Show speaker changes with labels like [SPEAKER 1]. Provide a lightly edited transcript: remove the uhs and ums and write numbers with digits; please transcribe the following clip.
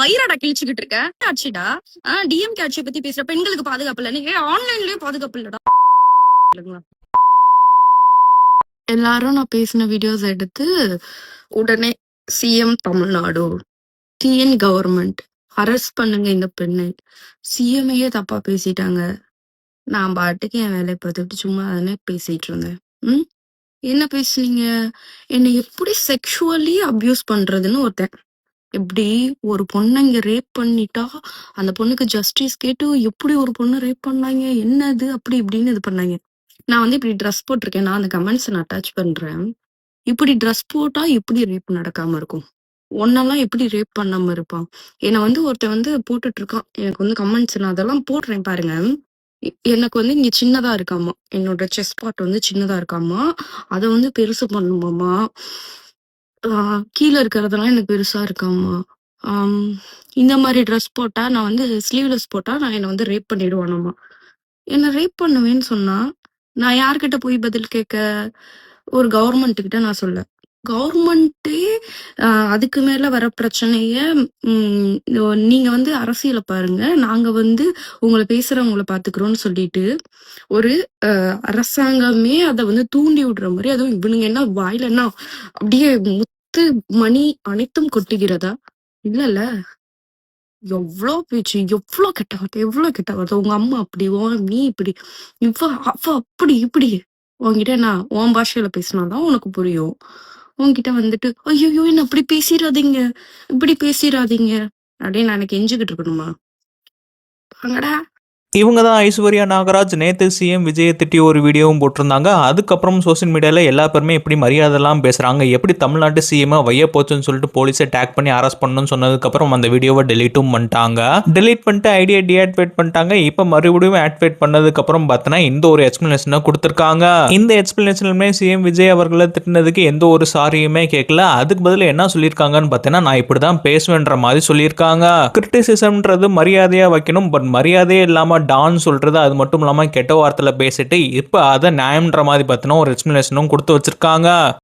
[SPEAKER 1] வயிறாடா கிழிச்சுக்கிட்டு இருக்க ஆட்சிடா. டிஎம்கே ஆட்சியை பத்தி பேசுற பெண்களுக்கு பாதுகாப்பு இல்ல, நீங்க ஆன்லைன்லயே பாதுகாப்பு இல்லடா. எல்லாரும் நான் பேசின வீடியோஸ் எடுத்து உடனே CM Tamil Nadu, TN government arrest பண்ணுங்க இந்த பெண்ணை, சிஎம்ஐயே தப்பா பேசிட்டாங்க. நான் பாட்டுக்கு என் வேலையை பார்த்துட்டு சும்மா தானே பேசிட்டு இருந்தேன். என்ன பேசுனீங்க? என்னை எப்படி செக்ஷுவலி அபியூஸ் பண்றதுன்னு ஒருத்தன், எப்படி ஒரு பொண்ணை இங்க ரேப் பண்ணிட்டா அந்த பொண்ணுக்கு ஜஸ்டிஸ் கேட்டு எப்படி ஒரு பொண்ணு ரேப் பண்ணாங்க, என்னது அப்படி இப்படின்னு இது பண்ணாங்க. நான் வந்து இப்படி ட்ரெஸ் போட்டிருக்கேன், நான் அந்த கமெண்ட்ஸ் நான் அட்டாச் பண்றேன். இப்படி ட்ரெஸ் போட்டா எப்படி ரேப் நடக்காம இருக்கும்? ஒன்னெல்லாம் எப்படி ரேப் பண்ணாம இருப்பான்? என்னை வந்து ஒருத்தன் வந்து போட்டுட்டு இருக்கான், எனக்கு வந்து கமெண்ட்ஸ் நான் அதெல்லாம் போடுறேன் பாருங்க. எனக்கு வந்து இங்க சின்னதா இருக்காமா, என்னோட செஸ்ட் பார்ட் வந்து சின்னதா இருக்காமா, அதை வந்து பெருசு பண்ணுமாமா, கீழே இருக்கிறதெல்லாம் எனக்கு பெருசா இருக்காமா, இந்த மாதிரி ட்ரெஸ் போட்டா நான் வந்து ஸ்லீவ்லெஸ் போட்டா நான் என்னை வந்து ரேப் பண்ணிடுவானாமா. என்ன ரேப் பண்ணுவேன்னு சொன்னா நான் யார்கிட்ட போய் பதில் கேட்க? ஒரு கவர்மெண்ட் கிட்ட நான் சொல்ல, கவர்மெண்ட்டே அதுக்கு மேல வர பிரச்சனைய நீங்க வந்து அரசியலை பாருங்க, நாங்க வந்து உங்களை பேசுறவங்கள பாத்துக்கிறோம்னு சொல்லிட்டு ஒரு அரசாங்கமே அதை வந்து தூண்டி விடுற மாதிரி, அதுவும் இவனுங்க என்ன வாயில என்ன அப்படியே முத்து மணி அனைத்தும் கொட்டுகிறதா? இல்லல்ல, எவ்வளோ பேச்சு, எவ்வளோ கெட்ட வார்த்தை, எவ்வளோ கெட்ட வார்த்தை. உங்க அம்மா அப்படி, நீ இப்படி, அவ அப்படி இப்படி. உன்கிட்ட நான் உன் பாஷையில பேசினாதான் உனக்கு புரியும். உன்கிட்ட வந்துட்டு ஐயோ என்ன அப்படி பேசிடாதீங்க, இப்படி பேசிடாதீங்க அப்படின்னு நான் எனக்கு எஞ்சுக்கிட்டு இருக்கணுமா? வாங்கடா.
[SPEAKER 2] இவங்க தான் ஐஸ்வர்யா நாகராஜ். நேற்று சிஎம் விஜயை திட்டி ஒரு வீடியோவும் போட்டிருந்தாங்க. அதுக்கப்புறம் சோசியல் மீடியாவில் எல்லா பேருமே எப்படி மரியாதைலாம் பேசுகிறாங்க, எப்படி தமிழ்நாட்டு சிஎம்ஐ வைய போச்சுன்னு சொல்லிட்டு போலீஸை டேக் பண்ணி அரெஸ்ட் பண்ணணும்னு சொன்னதுக்கப்புறம் அந்த வீடியோவை டெலீட்டும் பண்ணிட்டாங்க. டெலீட் பண்ணிட்டு ஐடியா டீஆக்டிவேட் பண்ணிட்டாங்க. இப்போ மறுபடியும் ஆக்டிவேட் பண்ணதுக்கப்புறம் பார்த்தீங்கன்னா இந்த ஒரு எக்ஸ்பிளனேஷனை கொடுத்துருக்காங்க. இந்த எக்ஸ்பிளனேஷனுமே சிஎம் விஜய் அவர்களை திட்டினதுக்கு எந்த ஒரு சாரியுமே கேட்கல. அதுக்கு பதில் என்ன சொல்லியிருக்காங்கன்னு பார்த்தீங்கன்னா, நான் இப்படி தான் பேசுவேன்ற மாதிரி சொல்லியிருக்காங்க. கிரிட்டிசிசம்ன்றது மரியாதையாக வைக்கணும், பட் மரியாதையே இல்லாமல் டான் சொல்றது, அது மட்டும் இல்லாமல் கெட்ட வார்த்தையில் பேசிட்டு இப்போ அதை நியாயம்ன்ற மாதிரி பார்த்தீங்கன்னா ஒரு எக்ஸ்பிளனேஷனும் கொடுத்து வச்சிருக்காங்க.